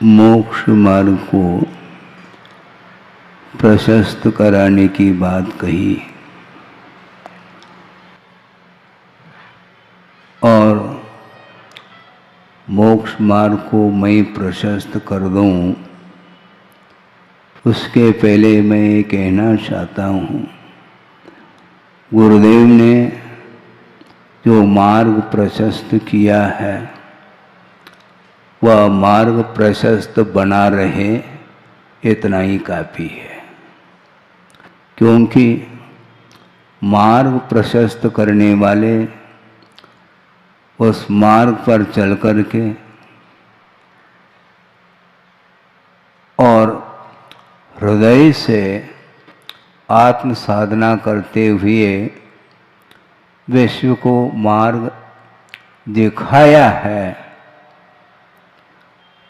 मोक्ष मार्ग को प्रशस्त कराने की बात कही और मोक्ष मार्ग को मैं प्रशस्त कर दूं, उसके पहले मैं ये कहना चाहता हूँ, गुरुदेव ने जो मार्ग प्रशस्त किया है वह मार्ग प्रशस्त बना रहे, इतना ही काफ़ी है। क्योंकि मार्ग प्रशस्त करने वाले उस मार्ग पर चल कर के और हृदय से आत्म साधना करते हुए विश्व को मार्ग दिखाया है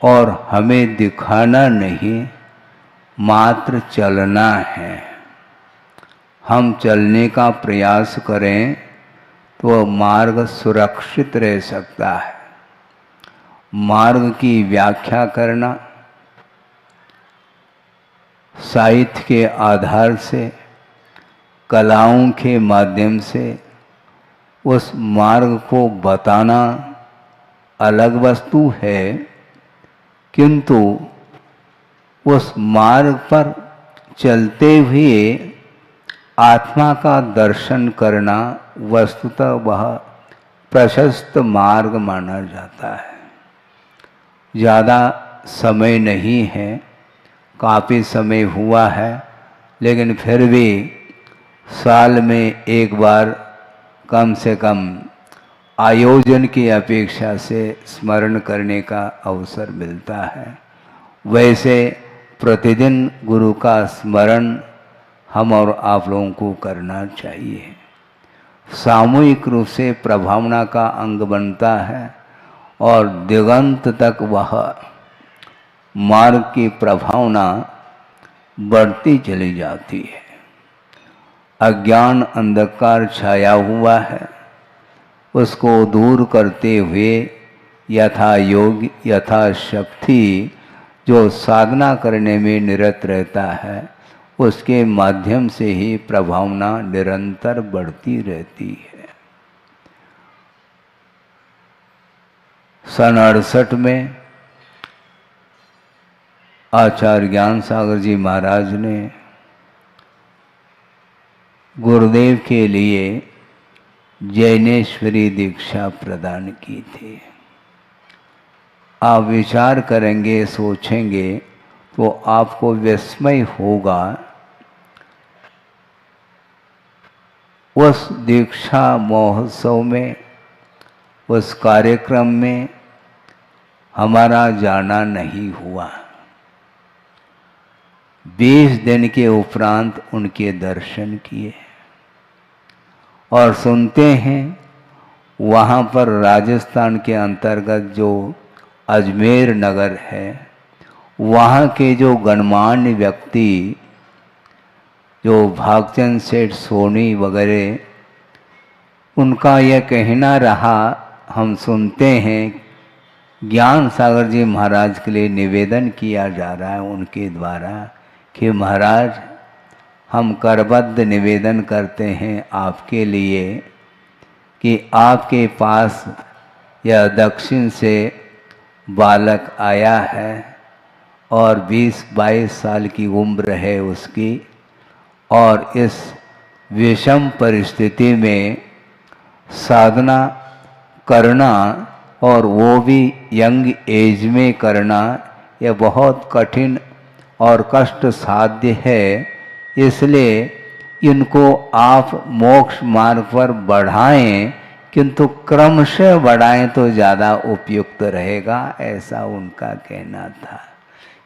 और हमें दिखाना नहीं, मात्र चलना है। हम चलने का प्रयास करें तो मार्ग सुरक्षित रह सकता है। मार्ग की व्याख्या करना साहित्य के आधार से, कलाओं के माध्यम से उस मार्ग को बताना अलग वस्तु है, किंतु उस मार्ग पर चलते हुए आत्मा का दर्शन करना वस्तुतः वह प्रशस्त मार्ग माना जाता है। ज़्यादा समय नहीं है, काफ़ी समय हुआ है, लेकिन फिर भी साल में एक बार कम से कम आयोजन की अपेक्षा से स्मरण करने का अवसर मिलता है। वैसे प्रतिदिन गुरु का स्मरण हम और आप लोगों को करना चाहिए। सामूहिक रूप से प्रभावना का अंग बनता है और दिगंत तक वह मार्ग की प्रभावना बढ़ती चली जाती है। अज्ञान अंधकार छाया हुआ है, उसको दूर करते हुए यथा योग यथा शक्ति जो साधना करने में निरत रहता है, उसके माध्यम से ही प्रभावना निरंतर बढ़ती रहती है। सन 68 में आचार्य ज्ञान सागर जी महाराज ने गुरुदेव के लिए जैनेश्वरी दीक्षा प्रदान की थी। आप विचार करेंगे, सोचेंगे तो आपको विस्मय होगा। उस दीक्षा महोत्सव में, उस कार्यक्रम में हमारा जाना नहीं हुआ। 20 दिन के उपरांत उनके दर्शन किए और सुनते हैं वहाँ पर राजस्थान के अंतर्गत जो अजमेर नगर है, वहाँ के जो गणमान्य व्यक्ति जो भागचंद सेठ सोनी वगैरह, उनका यह कहना रहा, हम सुनते हैं ज्ञान सागर जी महाराज के लिए निवेदन किया जा रहा है उनके द्वारा कि महाराज हम करबद्ध निवेदन करते हैं आपके लिए कि आपके पास यह दक्षिण से बालक आया है और 20-22 साल की उम्र है उसकी, और इस विषम परिस्थिति में साधना करना और वो भी यंग एज में करना, यह बहुत कठिन और कष्ट साध्य है। इसलिए इनको आप मोक्ष मार्ग पर बढ़ाएं, किंतु क्रमशः बढ़ाएं तो ज़्यादा उपयुक्त रहेगा, ऐसा उनका कहना था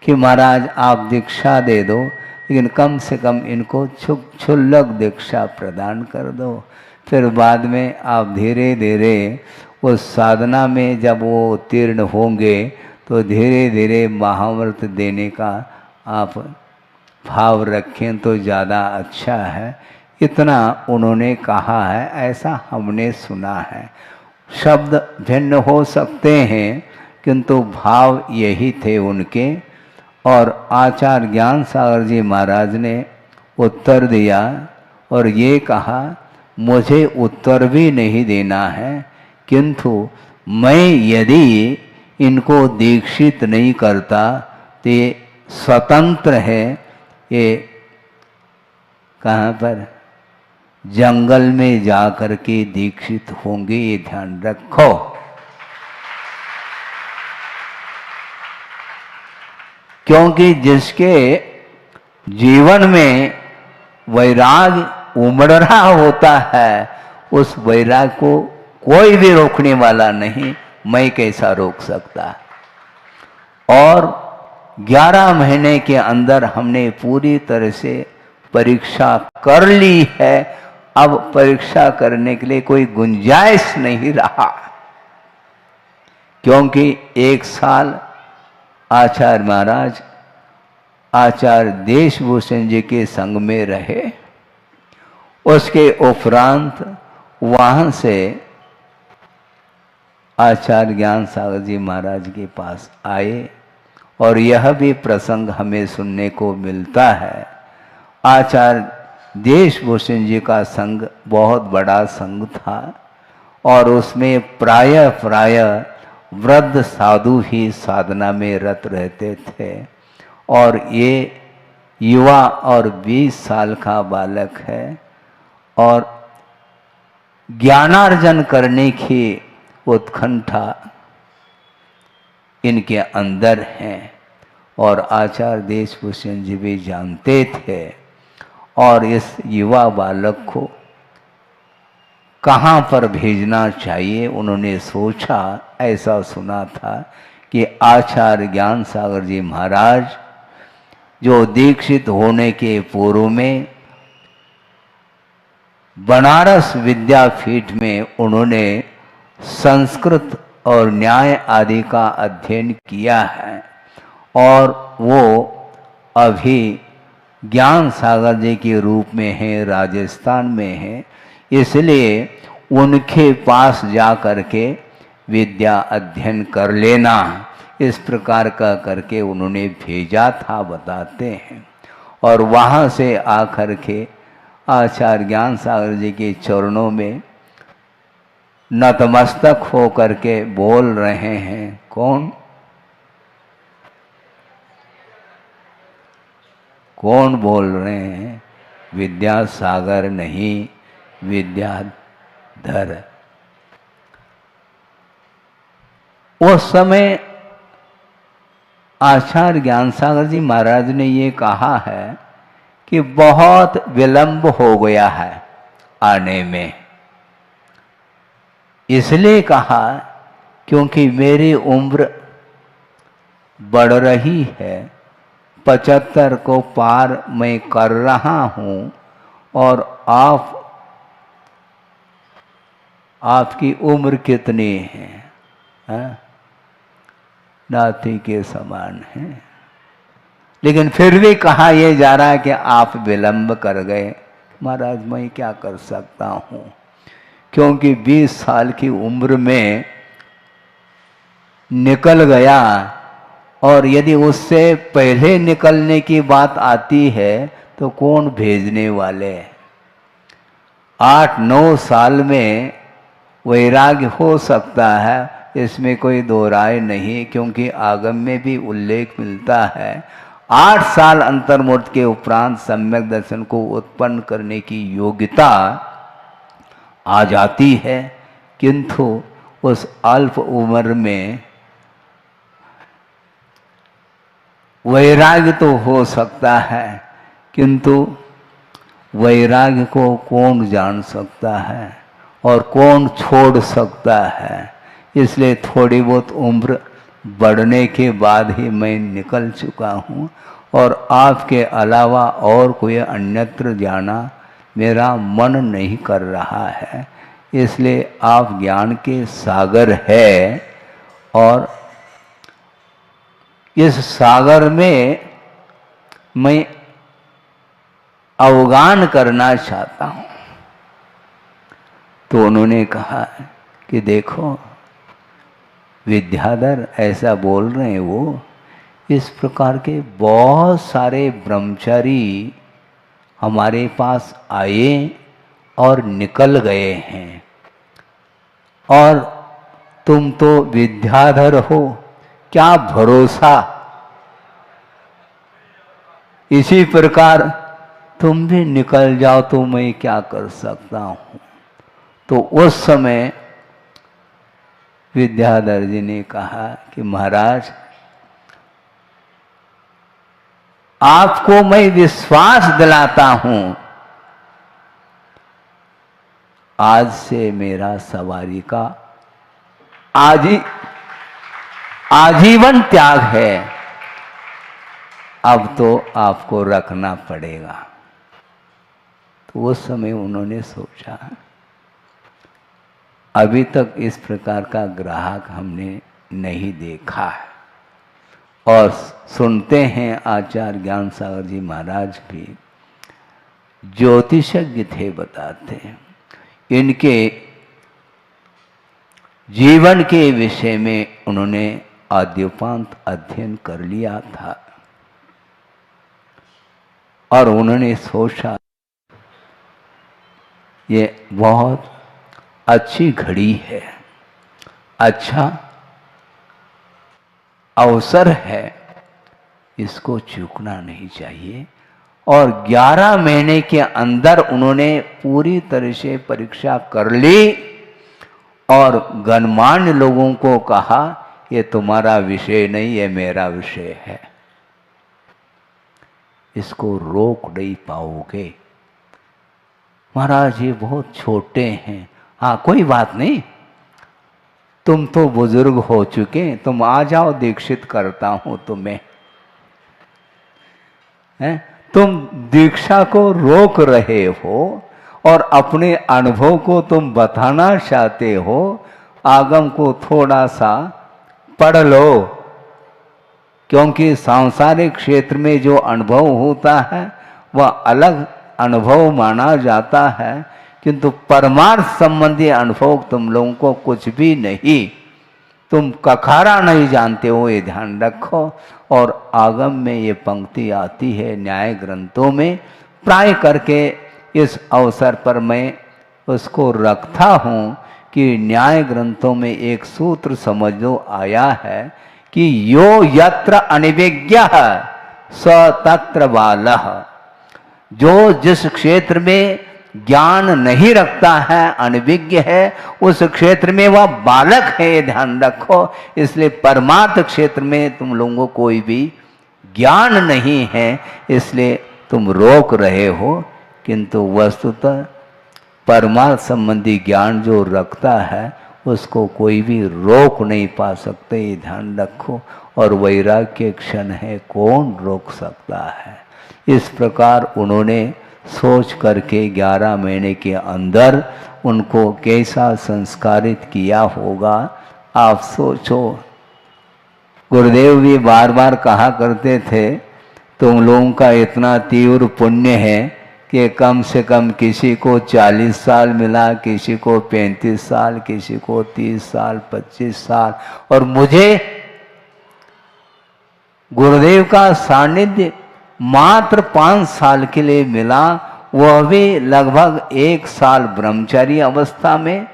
कि महाराज आप दीक्षा दे दो, लेकिन कम से कम इनको क्षुल्लक दीक्षा प्रदान कर दो। फिर बाद में आप धीरे धीरे उस साधना में जब वो उत्तीर्ण होंगे तो धीरे धीरे महाव्रत देने का आप भाव रखें तो ज़्यादा अच्छा है। इतना उन्होंने कहा है, ऐसा हमने सुना है। शब्द भिन्न हो सकते हैं, किंतु भाव यही थे उनके। और आचार्य ज्ञान सागर जी महाराज ने उत्तर दिया और ये कहा, मुझे उत्तर भी नहीं देना है, किंतु मैं यदि इनको दीक्षित नहीं करता तो ये स्वतंत्र है, ये कहाँ पर, जंगल में जाकर के दीक्षित होंगे, ये ध्यान रखो। क्योंकि जिसके जीवन में वैराग उमड़ रहा होता है, उस वैराग को कोई भी रोकने वाला नहीं, मैं कैसा रोक सकता। और 11 महीने के अंदर हमने पूरी तरह से परीक्षा कर ली है। अब परीक्षा करने के लिए कोई गुंजाइश नहीं रहा, क्योंकि 1 साल आचार्य महाराज आचार्य देशभूषण जी के संग में रहे। उसके उपरांत वहां से आचार्य ज्ञान सागर जी महाराज के पास आए। और यह भी प्रसंग हमें सुनने को मिलता है, आचार्य देशभूषण जी का संघ बहुत बड़ा संघ था और उसमें प्रायः वृद्ध साधु ही साधना में रत रहते थे। और ये युवा और 20 साल का बालक है और ज्ञानार्जन करने की उत्कंठा इनके अंदर है। और आचार्य देशभूषण जी भी जानते थे और इस युवा बालक को कहाँ पर भेजना चाहिए उन्होंने सोचा। ऐसा सुना था कि आचार्य ज्ञान सागर जी महाराज जो दीक्षित होने के पूर्व में बनारस विद्यापीठ में उन्होंने संस्कृत और न्याय आदि का अध्ययन किया है और वो अभी ज्ञान सागर जी के रूप में है, राजस्थान में है, इसलिए उनके पास जा कर के विद्या अध्ययन कर लेना, इस प्रकार का करके उन्होंने भेजा था, बताते हैं। और वहाँ से आकर के आचार्य ज्ञान सागर जी के चरणों में नतमस्तक हो करके बोल रहे हैं, कौन बोल रहे हैं? विद्यासागर नहीं, विद्याधर। उस समय आचार्य ज्ञान सागर जी महाराज ने ये कहा है कि बहुत विलंब हो गया है आने में। इसलिए कहा क्योंकि मेरी उम्र बढ़ रही है, 75 को पार मैं कर रहा हूँ और आपकी उम्र कितनी है? नाती के समान है। लेकिन फिर भी कहा यह जा रहा है कि आप विलंब कर गए। महाराज मैं क्या कर सकता हूँ, क्योंकि 20 साल की उम्र में निकल गया और यदि उससे पहले निकलने की बात आती है तो कौन भेजने वाले। 8-9 साल में वैराग्य हो सकता है, इसमें कोई दो राय नहीं, क्योंकि आगम में भी उल्लेख मिलता है 8 साल अंतर्मुक्त के उपरांत सम्यक दर्शन को उत्पन्न करने की योग्यता आ जाती है। किंतु उस अल्प उम्र में वैराग्य तो हो सकता है, किंतु वैराग्य को कौन जान सकता है और कौन छोड़ सकता है। इसलिए थोड़ी बहुत उम्र बढ़ने के बाद ही मैं निकल चुका हूँ और आपके अलावा और कोई अन्यत्र जाना मेरा मन नहीं कर रहा है। इसलिए आप ज्ञान के सागर है और इस सागर में मैं अवगान करना चाहता हूँ। तो उन्होंने कहा कि देखो विद्याधर ऐसा बोल रहे हैं वो। इस प्रकार के बहुत सारे ब्रह्मचारी हमारे पास आए और निकल गए हैं, और तुम तो विद्याधर हो, क्या भरोसा। इसी प्रकार तुम भी निकल जाओ तो मैं क्या कर सकता हूं। तो उस समय विद्याधर जी ने कहा कि महाराज, आपको मैं विश्वास दिलाता हूं, आज से मेरा सवारी का आजीवन त्याग है, अब तो आपको रखना पड़ेगा। तो उस समय उन्होंने सोचा, अभी तक इस प्रकार का ग्राहक हमने नहीं देखा है। और सुनते हैं आचार्य ज्ञान सागर जी महाराज भी ज्योतिषज्ञ थे, बताते हैं इनके जीवन के विषय में उन्होंने आद्योपांत अध्ययन कर लिया था, और उन्होंने सोचा ये बहुत अच्छी घड़ी है, अच्छा अवसर है, इसको चूकना नहीं चाहिए। और 11 महीने के अंदर उन्होंने पूरी तरह से परीक्षा कर ली और गणमान्य लोगों को कहा, ये तुम्हारा विषय नहीं, ये मेरा विषय है, इसको रोक नहीं पाओगे। महाराज ये बहुत छोटे हैं। हाँ कोई बात नहीं, तुम तो बुजुर्ग हो चुके, तुम आ जाओ, दीक्षित करता हूं तुम्हें। तुम दीक्षा को रोक रहे हो और अपने अनुभव को तुम बताना चाहते हो, आगम को थोड़ा सा पढ़ लो, क्योंकि सांसारिक क्षेत्र में जो अनुभव होता है वह अलग अनुभव माना जाता है, किंतु परमार्थ संबंधी अनुभव तुम लोगों को कुछ भी नहीं, तुम कखारा नहीं जानते हो, ये ध्यान रखो। और आगम में ये पंक्ति आती है न्याय ग्रंथों में, प्राय करके इस अवसर पर मैं उसको रखता हूँ कि न्याय ग्रंथों में एक सूत्र समझ लो आया है कि यो यत्र अनिविज्ञः स तत्र बालः। जो जिस क्षेत्र में ज्ञान नहीं रखता है, अनभिज्ञ है, उस क्षेत्र में वह बालक है, ध्यान रखो। इसलिए परमार्थ क्षेत्र में तुम लोगों को कोई भी ज्ञान नहीं है, इसलिए तुम रोक रहे हो, किंतु वस्तुतः परमार्थ संबंधी ज्ञान जो रखता है उसको कोई भी रोक नहीं पा सकते, ये ध्यान रखो। और वैराग्य क्षण है, कौन रोक सकता है। इस प्रकार उन्होंने सोच करके 11 महीने के अंदर उनको कैसा संस्कारित किया होगा, आप सोचो। गुरुदेव भी बार बार कहा करते थे, तुम लोगों का इतना तीव्र पुण्य है कि कम से कम किसी को 40 साल मिला, किसी को 35 साल, किसी को 30 साल, 25 साल, और मुझे गुरुदेव का सानिध्य मात्र 5 साल के लिए मिला, वह भी लगभग 1 साल ब्रह्मचारी अवस्था में,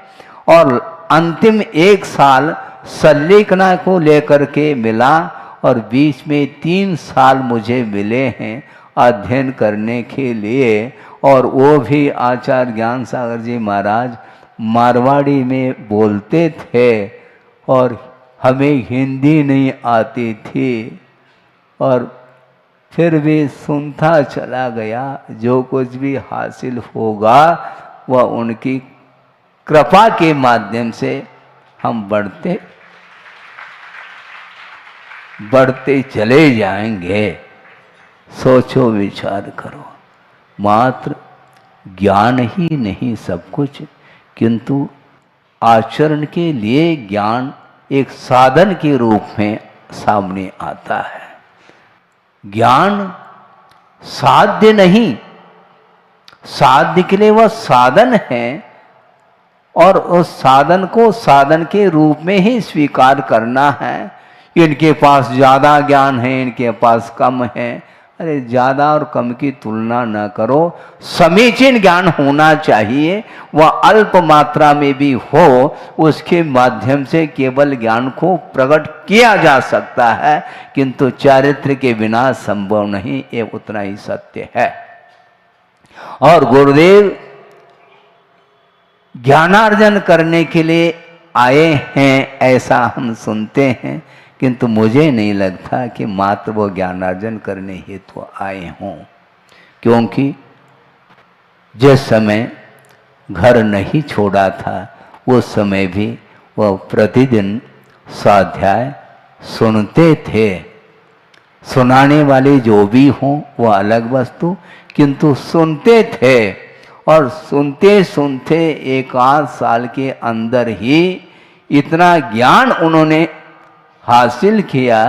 और अंतिम 1 साल सल्लेखना को लेकर के मिला, और बीच में 3 साल मुझे मिले हैं अध्ययन करने के लिए। और वो भी आचार्य ज्ञान सागर जी महाराज मारवाड़ी में बोलते थे और हमें हिंदी नहीं आती थी, और फिर भी सुनता चला गया। जो कुछ भी हासिल होगा वह उनकी कृपा के माध्यम से हम बढ़ते चले जाएंगे। सोचो, विचार करो, मात्र ज्ञान ही नहीं सब कुछ, किंतु आचरण के लिए ज्ञान एक साधन के रूप में सामने आता है। ज्ञान साध्य नहीं, साध्य के लिए वह साधन है, और उस साधन को साधन के रूप में ही स्वीकार करना है। इनके पास ज़्यादा ज्ञान है, इनके पास कम है। अरे ज़्यादा और कम की तुलना न करो, समीचीन ज्ञान होना चाहिए। वह अल्प मात्रा में भी हो, उसके माध्यम से केवल ज्ञान को प्रकट किया जा सकता है, किंतु चारित्र के बिना संभव नहीं, ये उतना ही सत्य है। और गुरुदेव ज्ञानार्जन करने के लिए आए हैं ऐसा हम सुनते हैं, किंतु मुझे नहीं लगता कि मात्र वो ज्ञानार्जन करने हेतु आए हों, क्योंकि जिस समय घर नहीं छोड़ा था उस समय भी वह प्रतिदिन स्वाध्याय सुनते थे। सुनाने वाले जो भी हों वह अलग वस्तु, किंतु सुनते थे। और सुनते सुनते 1 साल के अंदर ही इतना ज्ञान उन्होंने हासिल किया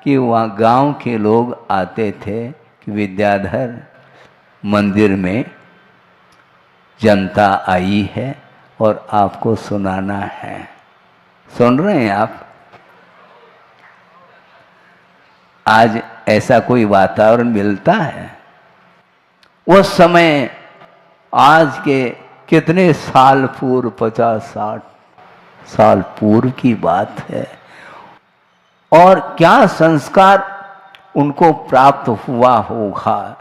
कि वहाँ गांव के लोग आते थे कि विद्याधर मंदिर में जनता आई है और आपको सुनाना है। सुन रहे हैं आप? आज ऐसा कोई वातावरण मिलता है? उस समय आज के कितने साल पूर्व, 50-60 साल पूर्व की बात है। और क्या संस्कार उनको प्राप्त हुआ होगा।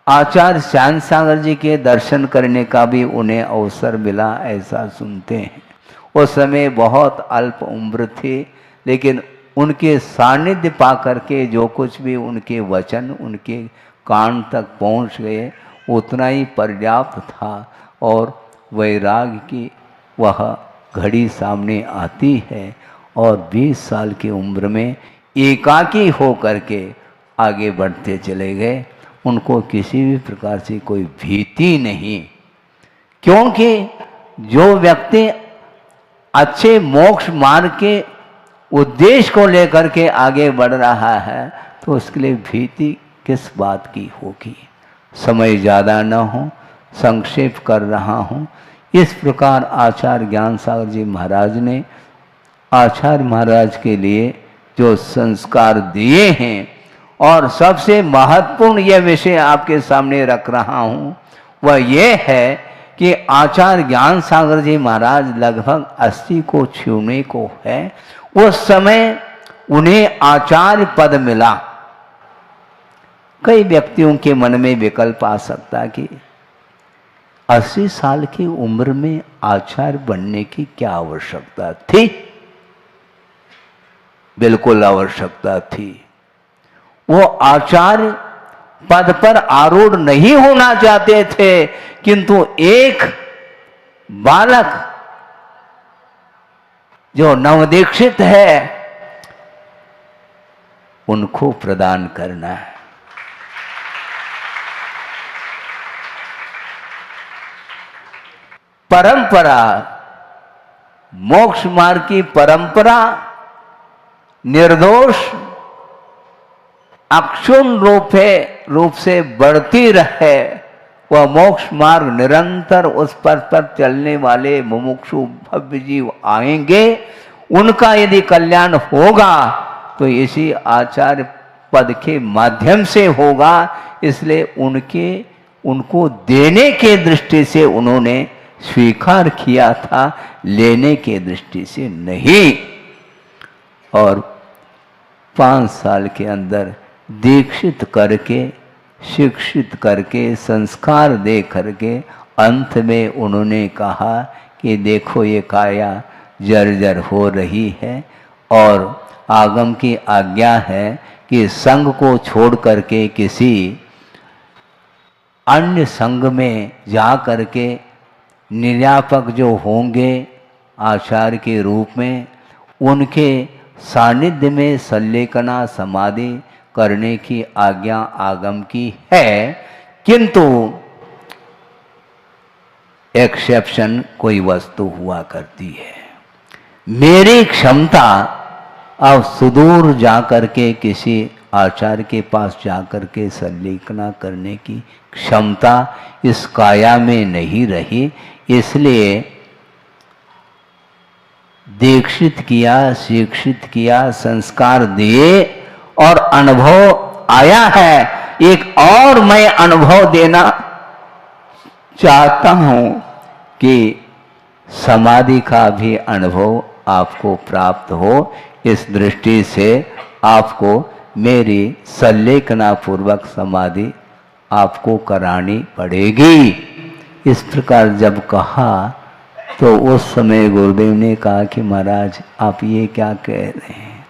आचार्य श्याम सागर जी के दर्शन करने का भी उन्हें अवसर मिला, ऐसा सुनते हैं। उस समय बहुत अल्प उम्र थे, लेकिन उनके सानिध्य पा करके जो कुछ भी उनके वचन उनके कान तक पहुंच गए उतना ही पर्याप्त था। और वैराग्य की वह घड़ी सामने आती है और 20 साल की उम्र में एकाकी हो करके आगे बढ़ते चले गए। उनको किसी भी प्रकार से कोई भीति नहीं, क्योंकि जो व्यक्ति अच्छे मोक्ष मार्ग के उद्देश्य को लेकर के आगे बढ़ रहा है तो उसके लिए भीति किस बात की होगी। समय ज़्यादा न हो, संक्षेप कर रहा हूँ। इस प्रकार आचार्य ज्ञान सागर जी महाराज ने आचार्य महाराज के लिए जो संस्कार दिए हैं, और सबसे महत्वपूर्ण यह विषय आपके सामने रख रहा हूँ, वह यह है कि आचार्य ज्ञान सागर जी महाराज लगभग 80 को छूने को है। उस समय उन्हें आचार्य पद मिला। कई व्यक्तियों के मन में विकल्प आ सकता कि 80 साल की उम्र में आचार्य बनने की क्या आवश्यकता थी। बिल्कुल आवश्यकता थी। वो आचार्य पद पर आरूढ़ नहीं होना चाहते थे, किंतु एक बालक जो नवदीक्षित है उनको प्रदान करना है। परंपरा, मोक्ष मार्ग की परंपरा निर्दोष अक्षुण्ण रूप से बढ़ती रहे। वह मोक्ष मार्ग निरंतर उस पर चलने वाले मुमुक्षु भव्य जीव आएंगे। उनका यदि कल्याण होगा तो इसी आचार्य पद के माध्यम से होगा। इसलिए उनको देने के दृष्टि से उन्होंने स्वीकार किया था, लेने के दृष्टि से नहीं। और 5 साल के अंदर दीक्षित करके, शिक्षित करके, संस्कार दे करके अंत में उन्होंने कहा कि देखो ये काया जर्जर हो रही है और आगम की आज्ञा है कि संघ को छोड़ करके किसी अन्य संघ में जा करके निर्यापक जो होंगे आचार्य के रूप में, उनके सानिध्य में संलेखना समाधि करने की आज्ञा आगम की है। किंतु एक्सेप्शन कोई वस्तु हुआ करती है। मेरी क्षमता अब सुदूर जाकर के किसी आचार्य के पास जाकर के संलेखना करने की क्षमता इस काया में नहीं रही। इसलिए दीक्षित किया, शिक्षित किया, संस्कार दिए और अनुभव आया है। एक और मैं अनुभव देना चाहता हूं कि समाधि का भी अनुभव आपको प्राप्त हो। इस दृष्टि से आपको मेरी संलेखना पूर्वक समाधि आपको करानी पड़ेगी। इस प्रकार जब कहा तो उस समय गुरुदेव ने कहा कि महाराज आप ये क्या कह रहे हैं,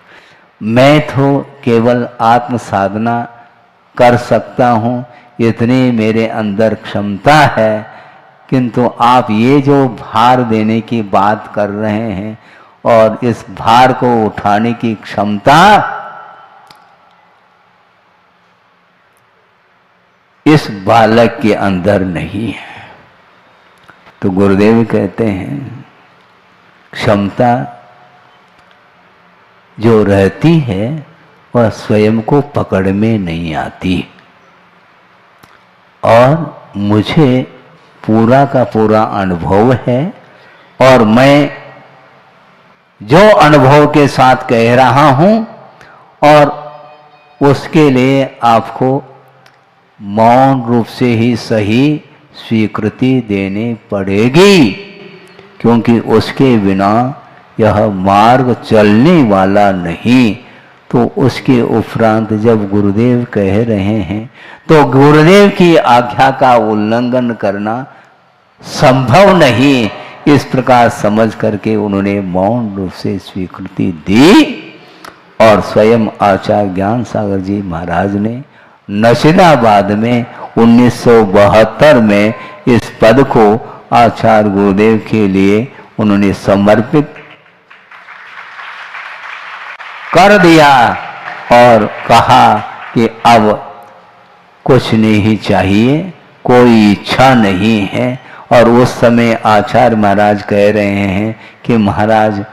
मैं तो केवल आत्म साधना कर सकता हूँ, इतनी मेरे अंदर क्षमता है, किंतु आप ये जो भार देने की बात कर रहे हैं और इस भार को उठाने की क्षमता इस बालक के अंदर नहीं है। तो गुरुदेव कहते हैं क्षमता जो रहती है वह स्वयं को पकड़ में नहीं आती, और मुझे पूरा का पूरा अनुभव है और मैं जो अनुभव के साथ कह रहा हूं और उसके लिए आपको मौन रूप से ही सही स्वीकृति देनी पड़ेगी, क्योंकि उसके बिना यह मार्ग चलने वाला नहीं। तो उसके उपरांत जब गुरुदेव कह रहे हैं तो गुरुदेव की आज्ञा का उल्लंघन करना संभव नहीं। इस प्रकार समझ करके उन्होंने मौन रूप से स्वीकृति दी और स्वयं आचार्य ज्ञान सागर जी महाराज ने नशीदाबाद में 1972 में इस पद को आचार्य गुरुदेव के लिए उन्होंने समर्पित कर दिया और कहा कि अब कुछ नहीं चाहिए, कोई इच्छा नहीं है। और उस समय आचार्य महाराज कह रहे हैं कि महाराज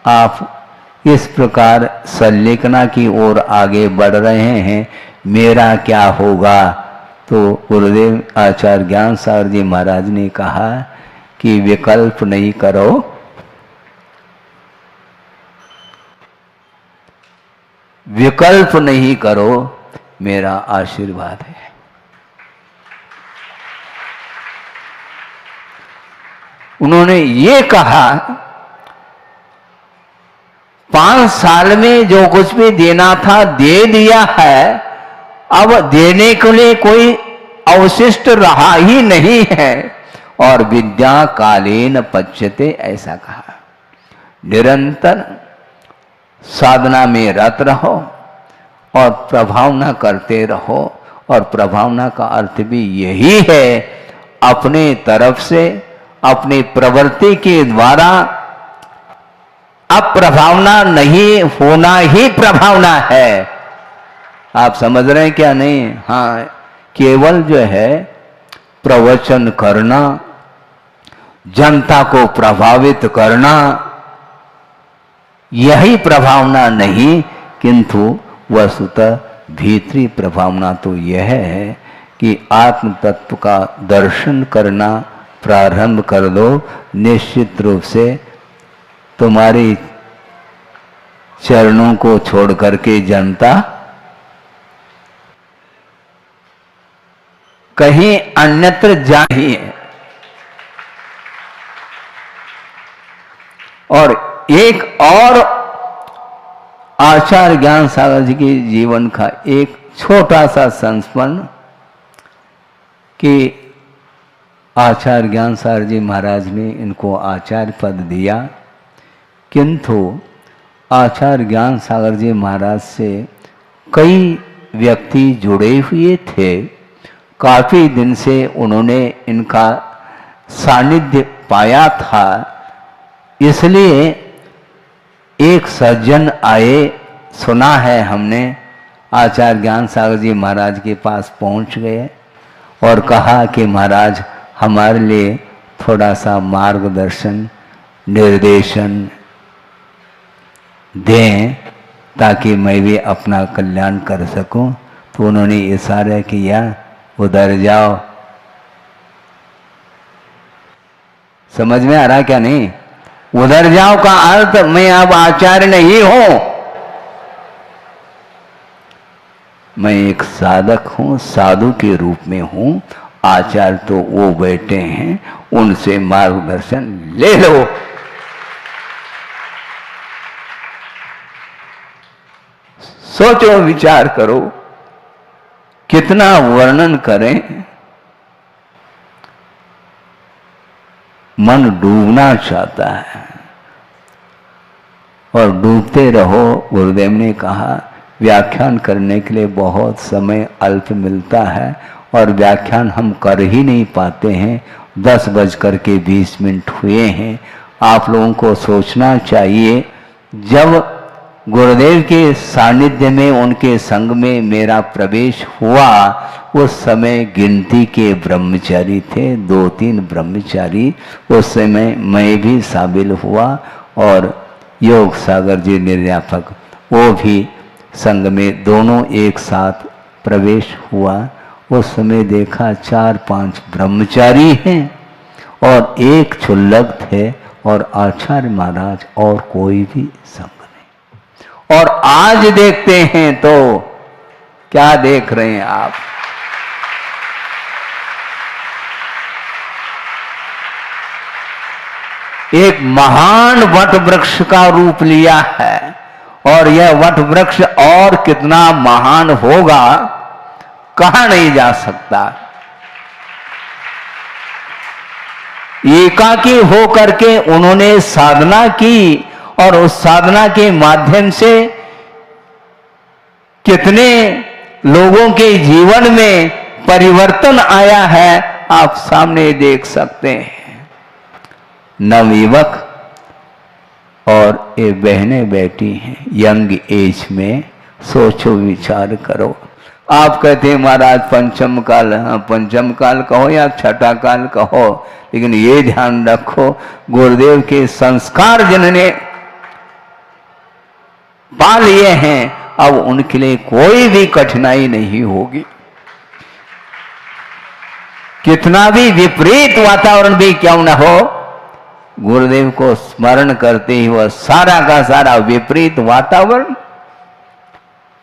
आप इस प्रकार संलेखना की ओर आगे बढ़ रहे हैं, मेरा क्या होगा। तो गुरुदेव आचार्य ज्ञान सागर जी महाराज ने कहा कि विकल्प नहीं करो, विकल्प नहीं करो, मेरा आशीर्वाद है। उन्होंने ये कहा 5 साल में जो कुछ भी देना था दे दिया है, अब देने के लिए कोई अवशिष्ट रहा ही नहीं है। और विद्या कालीन पच्यते, ऐसा कहा। निरंतर साधना में रत रहो और प्रभावना करते रहो। और प्रभावना का अर्थ भी यही है अपने तरफ से अपनी प्रवृत्ति के द्वारा अप्रभावना नहीं होना ही प्रभावना है। आप समझ रहे हैं क्या? नहीं। हाँ, केवल जो है प्रवचन करना, जनता को प्रभावित करना, यही प्रभावना नहीं, किंतु वस्तुतः भीतरी प्रभावना तो यह है कि आत्म तत्व का दर्शन करना प्रारंभ कर दो। निश्चित रूप से तुम्हारी चरणों को छोड़ करके जनता कहीं अन्यत्र जा ही है। और एक और आचार्य ज्ञान सागर जी के जीवन का एक छोटा सा संस्मरण कि आचार्य ज्ञान सागर जी महाराज ने इनको आचार्य पद दिया, किंतु आचार्य ज्ञान सागर जी महाराज से कई व्यक्ति जुड़े हुए थे। काफी दिन से उन्होंने इनका सानिध्य पाया था, इसलिए एक सज्जन आए, सुना है हमने, आचार्य ज्ञान सागर जी महाराज के पास पहुंच गए और कहा कि महाराज हमारे लिए थोड़ा सा मार्गदर्शन निर्देशन दें ताकि मैं भी अपना कल्याण कर सकूं। तो उन्होंने इशारा किया, उधर जाओ। समझ में आ रहा क्या? नहीं। उधर जाओ का अर्थ मैं अब आचार्य नहीं हूं, मैं एक साधक हूं, साधु के रूप में हूं। आचार्य तो वो बैठे हैं, उनसे मार्गदर्शन ले लो। सोचो, विचार करो, कितना वर्णन करें, मन डूबना चाहता है और डूबते रहो। गुरुदेव ने कहा व्याख्यान करने के लिए बहुत समय अल्प मिलता है और व्याख्यान हम कर ही नहीं पाते हैं। 10:20 हुए हैं। आप लोगों को सोचना चाहिए, जब गुरुदेव के सानिध्य में, उनके संग में मेरा प्रवेश हुआ, उस समय गिनती के ब्रह्मचारी थे, 2-3 ब्रह्मचारी। उस समय मैं भी शामिल हुआ और योग सागर जी निर्यापक, वो भी संग में, दोनों एक साथ प्रवेश हुआ। उस समय देखा 4-5 ब्रह्मचारी हैं और एक क्षुल्लक थे और आचार्य महाराज और कोई भी संग नहीं। और आज देखते हैं तो क्या देख रहे हैं आप? एक महान वट वृक्ष का रूप लिया है और यह वट वृक्ष और कितना महान होगा कहा नहीं जा सकता। एकाकी हो करके उन्होंने साधना की और उस साधना के माध्यम से कितने लोगों के जीवन में परिवर्तन आया है आप सामने देख सकते हैं। नवयुवक और ये बहनें बैठी हैं यंग एज में। सोचो, विचार करो। आप कहते हैं महाराज पंचम काल, पंचम काल कहो या छठा काल कहो, लेकिन ये ध्यान रखो गुरुदेव के संस्कार जिन्होंने पा लिए हैं अब उनके लिए कोई भी कठिनाई नहीं होगी। कितना भी विपरीत वातावरण भी क्यों न हो, गुरुदेव को स्मरण करते ही वह सारा का सारा विपरीत वातावरण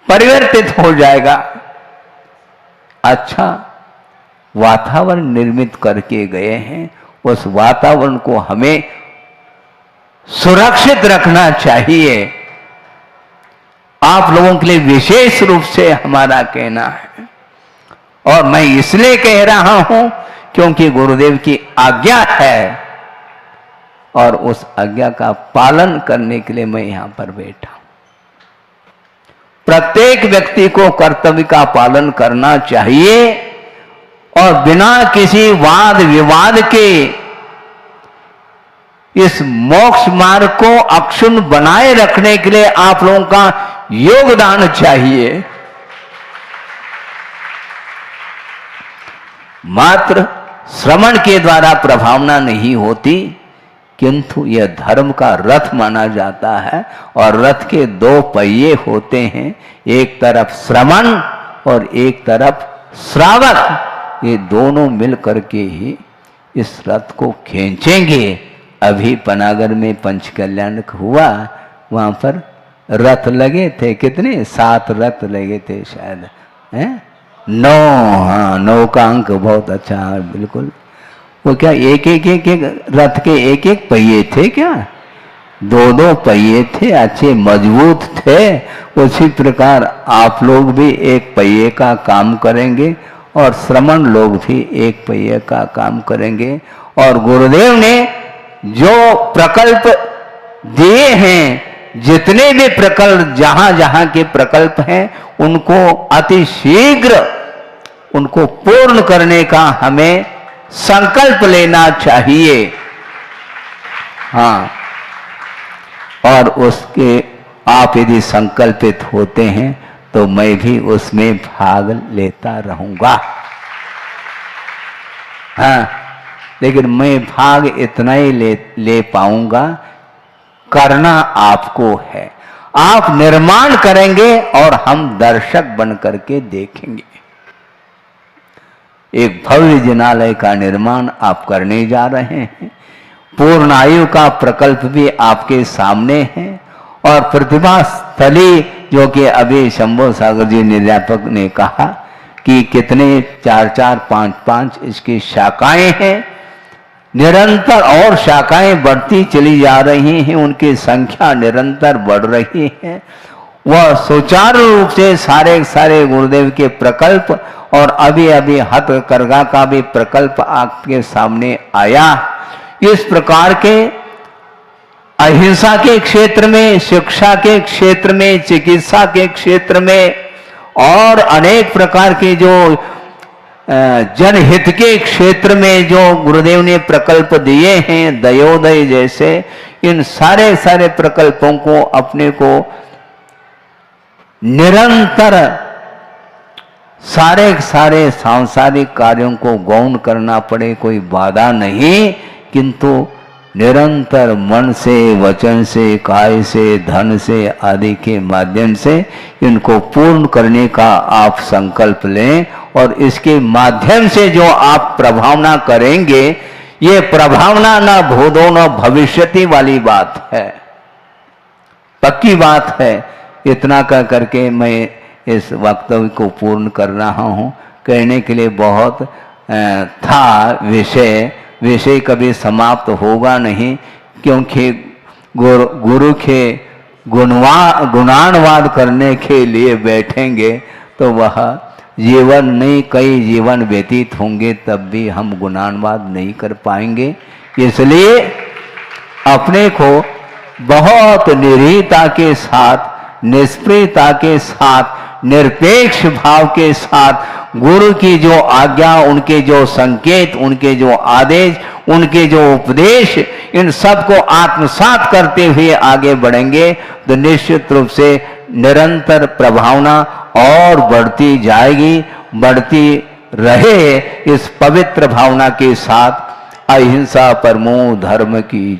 परिवर्तित हो जाएगा। अच्छा वातावरण निर्मित करके गए हैं, उस वातावरण को हमें सुरक्षित रखना चाहिए। आप लोगों के लिए विशेष रूप से हमारा कहना है, और मैं इसलिए कह रहा हूं क्योंकि गुरुदेव की आज्ञा है और उस आज्ञा का पालन करने के लिए मैं यहां पर बैठा हूं। प्रत्येक व्यक्ति को कर्तव्य का पालन करना चाहिए और बिना किसी वाद विवाद के इस मोक्ष मार्ग को अक्षुण्ण बनाए रखने के लिए आप लोगों का योगदान चाहिए। मात्र श्रवण के द्वारा प्रभावना नहीं होती, किंतु यह धर्म का रथ माना जाता है और रथ के 2 पहिए होते हैं, एक तरफ श्रवण और एक तरफ श्रावक। ये दोनों मिल करके ही इस रथ को खींचेंगे। अभी पनागर में पंचकल्याण हुआ, वहां पर रथ लगे थे, कितने 7 रथ लगे थे शायद, हैं 9। हाँ 9 का अंक बहुत अच्छा है, बिल्कुल। वो क्या एक रथ के एक पहिए थे क्या? 2 पहिए थे, अच्छे मजबूत थे। उसी प्रकार आप लोग भी एक पहिए का काम करेंगे और श्रमण लोग भी एक पहिए का काम करेंगे। और गुरुदेव ने जो प्रकल्प दिए हैं, जितने भी प्रकल्प जहां जहां के प्रकल्प हैं, उनको अति शीघ्र उनको पूर्ण करने का हमें संकल्प लेना चाहिए। हाँ, और उसके आप यदि संकल्पित होते हैं तो मैं भी उसमें भाग लेता रहूंगा। हाँ, लेकिन मैं भाग इतना ही ले पाऊंगा, करना आपको है। आप निर्माण करेंगे और हम दर्शक बन करके देखेंगे। एक भव्य जिनालय का निर्माण आप करने जा रहे हैं, पूर्ण आयु का प्रकल्प भी आपके सामने है। और प्रतिभा स्थली जो कि अभी शंभू सागर जी निर्यापक ने कहा कि कितने 4-4, 5-5 इसकी शाखाएं हैं, निरंतर और शाखाएं बढ़ती चली जा रही हैं, उनकी संख्या निरंतर बढ़ रही है। वह सुचारू रूप से सारे सारे गुरुदेव के प्रकल्प और अभी अभी हथकरघा का भी प्रकल्प आपके सामने आया। इस प्रकार के अहिंसा के क्षेत्र में, शिक्षा के क्षेत्र में, चिकित्सा के क्षेत्र में और अनेक प्रकार के जो जनहित के क्षेत्र में जो गुरुदेव ने प्रकल्प दिए हैं, दयोदय जैसे, इन सारे सारे प्रकल्पों को अपने को निरंतर सारे सारे सांसारिक कार्यों को गौण करना पड़े, कोई बाधा नहीं, किंतु निरंतर मन से, वचन से, काय से, धन से आदि के माध्यम से इनको पूर्ण करने का आप संकल्प लें। और इसके माध्यम से जो आप प्रभावना करेंगे, ये प्रभावना न भूतो न भविष्यति वाली बात है, पक्की बात है। इतना कह करके मैं इस वक्तव्य को पूर्ण कर रहा हूँ। कहने के लिए बहुत था विषय कभी समाप्त होगा नहीं, क्योंकि गुरु के गुणानुवाद करने के लिए बैठेंगे तो वह जीवन नहीं, कई जीवन व्यतीत होंगे, तब भी हम गुणानुवाद नहीं कर पाएंगे। इसलिए अपने को बहुत निरीहता के साथ, निष्प्रियता के साथ, निरपेक्ष भाव के साथ गुरु की जो आज्ञा, उनके जो संकेत, उनके जो आदेश, उनके जो उपदेश, इन सब को आत्मसात करते हुए आगे बढ़ेंगे तो निश्चित रूप से निरंतर प्रभावना और बढ़ती जाएगी, बढ़ती रहे। इस पवित्र भावना के साथ अहिंसा परमो धर्म की